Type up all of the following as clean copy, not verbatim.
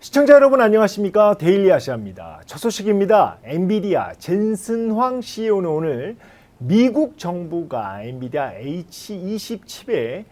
시청자 여러분 안녕하십니까? 데일리 아시아입니다. 첫 소식입니다. 엔비디아 젠슨 황 CEO는 오늘 미국 정부가 엔비디아 H20 칩의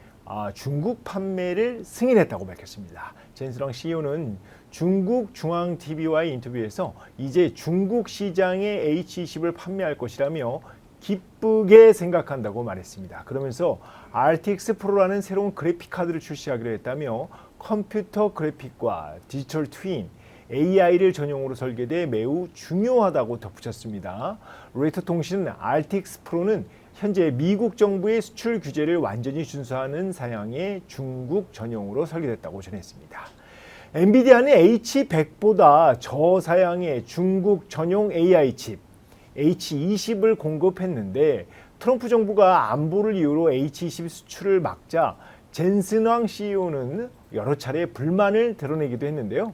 중국 판매를 승인했다고 밝혔습니다. 젠슨 황 CEO는 중국 중앙TV와의 인터뷰에서 이제 중국 시장에 H20을 판매할 것이라며 기쁘게 생각한다고 말했습니다. 그러면서 RTX 프로라는 새로운 그래픽 카드를 출시하기로 했다며 컴퓨터 그래픽과 디지털 트윈, AI를 전용으로 설계돼 매우 중요하다고 덧붙였습니다. 로이터 통신은 RTX 프로는 현재 미국 정부의 수출 규제를 완전히 준수하는 사양의 중국 전용으로 설계됐다고 전했습니다. 엔비디아는 H100보다 저사양의 중국 전용 AI 칩 H20을 공급했는데 트럼프 정부가 안보를 이유로 H20 수출을 막자 젠슨 황 CEO는 여러 차례 불만을 드러내기도 했는데요.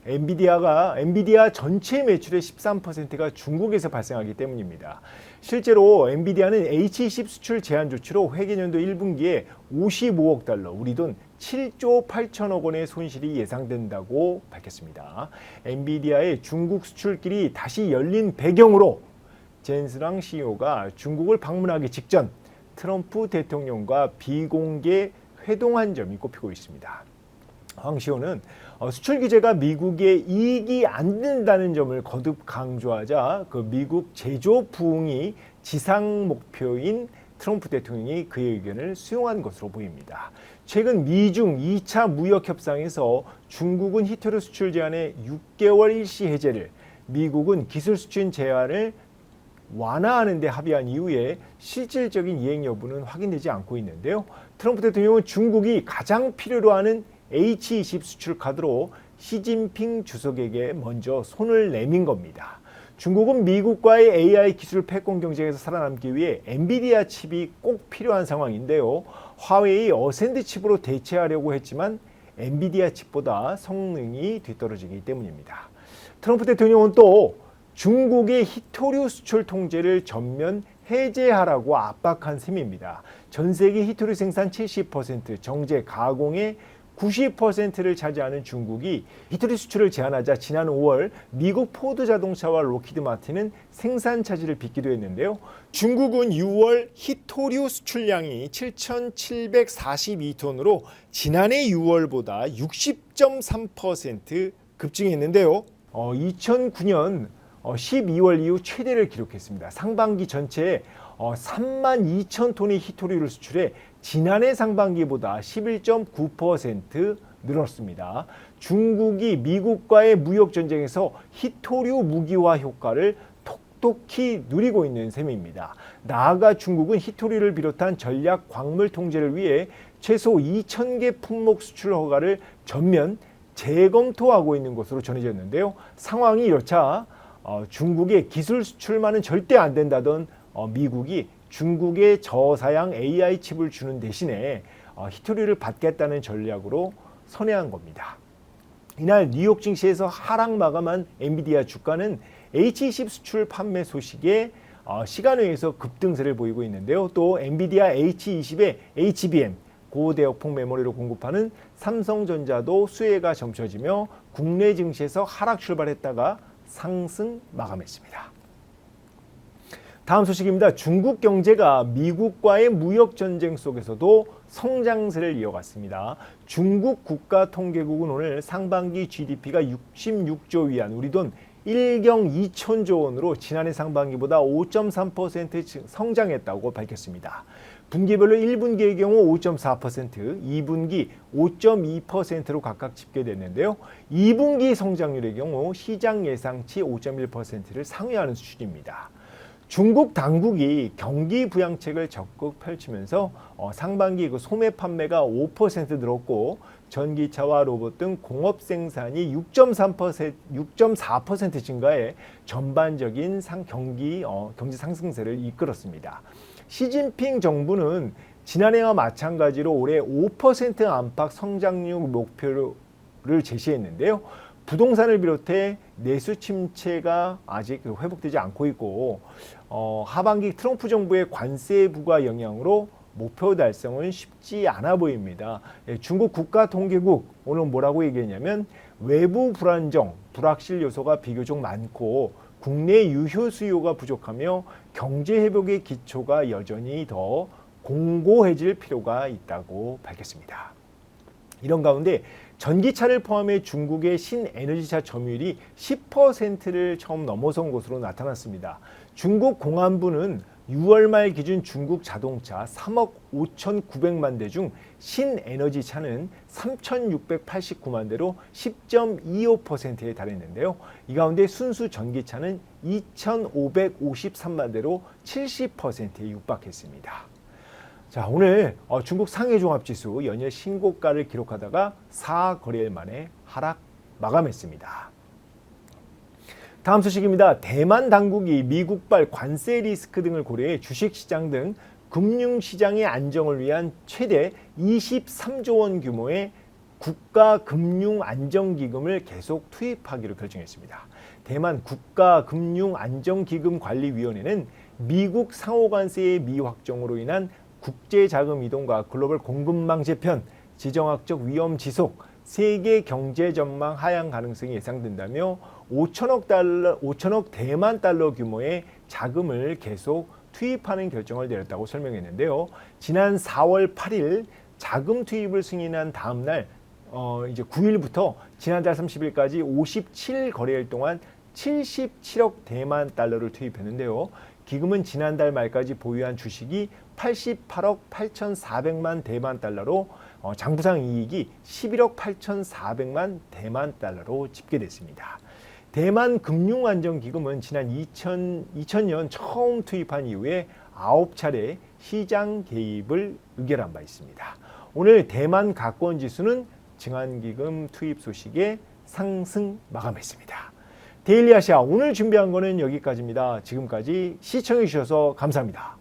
엔비디아 전체 매출의 13%가 중국에서 발생하기 때문입니다. 실제로 엔비디아는 H20 수출 제한 조치로 회계년도 1분기에 55억 달러, 우리 돈 7조 8천억 원의 손실이 예상된다고 밝혔습니다. 엔비디아의 중국 수출길이 다시 열린 배경으로 젠슨 황 CEO가 중국을 방문하기 직전 트럼프 대통령과 비공개 회동한 점이 꼽히고 있습니다. 황 CEO는 수출 규제가 미국의 이익이 안 된다는 점을 거듭 강조하자 그 미국 제조 부흥이 지상 목표인 트럼프 대통령이 그의 의견을 수용한 것으로 보입니다. 최근 미중 2차 무역 협상에서 중국은 히토류 수출 제한의 6개월 일시 해제를, 미국은 기술 수출 제한을 완화하는 데 합의한 이후에 실질적인 이행 여부는 확인되지 않고 있는데요. 트럼프 대통령은 중국이 가장 필요로 하는 H20 수출 카드로 시진핑 주석에게 먼저 손을 내민 겁니다. 중국은 미국과의 AI 기술 패권 경쟁에서 살아남기 위해 엔비디아 칩이 꼭 필요한 상황인데요. 화웨이 어센드 칩으로 대체하려고 했지만 엔비디아 칩보다 성능이 뒤떨어지기 때문입니다. 트럼프 대통령은 또 중국의 히토류 수출 통제를 전면 해제하라고 압박한 셈입니다. 전 세계 히토류 생산 70%, 정제 가공의 90%를 차지하는 중국이 히토류 수출을 제한하자 지난 5월 미국 포드 자동차와 로키드 마틴은 생산 차질을 빚기도 했는데요. 중국은 6월 히토류 수출량이 7,742톤으로 지난해 6월보다 60.3% 급증했는데요. 2009년 12월 이후 최대를 기록했습니다. 상반기 전체에 32,000톤의 히토류를 수출해 지난해 상반기보다 11.9% 늘었습니다. 중국이 미국과의 무역 전쟁에서 히토류 무기화 효과를 톡톡히 누리고 있는 셈입니다. 나아가 중국은 히토류를 비롯한 전략 광물 통제를 위해 최소 2,000개 품목 수출 허가를 전면 재검토하고 있는 것으로 전해졌는데요. 상황이 이렇자 중국의 기술 수출만은 절대 안 된다던 미국이 중국의 저사양 AI 칩을 주는 대신에 히토류를 받겠다는 전략으로 선회한 겁니다. 이날 뉴욕 증시에서 하락 마감한 엔비디아 주가는 H20 수출 판매 소식에 시간외에서 급등세를 보이고 있는데요. 또 엔비디아 H20의 HBM, 고대역폭 메모리를 공급하는 삼성전자도 수혜가 점쳐지며 국내 증시에서 하락 출발했다가 상승 마감했습니다. 다음 소식입니다. 중국 경제가 미국과의 무역 전쟁 속에서도 성장세를 이어갔습니다. 중국 국가통계국은 오늘 상반기 GDP가 66조 위안, 우리 돈 1경 2천조 원으로 지난해 상반기보다 5.3% 성장했다고 밝혔습니다. 분기별로 1분기의 경우 5.4%, 2분기 5.2%로 각각 집계됐는데요. 2분기 성장률의 경우 시장 예상치 5.1%를 상회하는 수준입니다. 중국 당국이 경기 부양책을 적극 펼치면서 상반기 소매 판매가 5% 늘었고 전기차와 로봇 등 공업 생산이 6.4% 증가해 전반적인 경제 상승세를 이끌었습니다. 시진핑 정부는 지난해와 마찬가지로 올해 5% 안팎 성장률 목표를 제시했는데요. 부동산을 비롯해 내수 침체가 아직 회복되지 않고 있고 하반기 트럼프 정부의 관세 부과 영향으로 목표 달성은 쉽지 않아 보입니다. 중국 국가통계국 오늘 뭐라고 얘기했냐면 외부 불안정, 불확실 요소가 비교적 많고 국내 유효 수요가 부족하며 경제 회복의 기초가 여전히 더 공고해질 필요가 있다고 밝혔습니다. 이런 가운데 전기차를 포함해 중국의 신에너지차 점유율이 10%를 처음 넘어선 것으로 나타났습니다. 중국 공안부는 6월 말 기준 중국 자동차 3억 5,900만 대 중 신에너지 차는 3,689만 대로 10.25%에 달했는데요. 이 가운데 순수 전기차는 2,553만 대로 70%에 육박했습니다. 자, 오늘 중국 상해종합지수 연일 신고가를 기록하다가 4거래일 만에 하락 마감했습니다. 다음 소식입니다. 대만 당국이 미국발 관세 리스크 등을 고려해 주식시장 등 금융시장의 안정을 위한 최대 23조 원 규모의 국가금융안정기금을 계속 투입하기로 결정했습니다. 대만 국가금융안정기금관리위원회는 미국 상호관세의 미확정으로 인한 국제자금 이동과 글로벌 공급망 재편, 지정학적 위험 지속, 세계 경제 전망 하향 가능성이 예상된다며 5천억 대만 달러 규모의 자금을 계속 투입하는 결정을 내렸다고 설명했는데요. 지난 4월 8일 자금 투입을 승인한 다음 날 이제 9일부터 지난달 30일까지 57거래일 동안 77억 대만 달러를 투입했는데요. 기금은 지난달 말까지 보유한 주식이 88억 8,400만 대만 달러로 장부상 이익이 11억 8,400만 대만 달러로 집계됐습니다. 대만 금융안정기금은 지난 2000년 처음 투입한 이후에 9차례 시장 개입을 의결한 바 있습니다. 오늘 대만 가권지수는 증안기금 투입 소식에 상승 마감했습니다. 데일리아시아 오늘 준비한 거는 여기까지입니다. 지금까지 시청해 주셔서 감사합니다.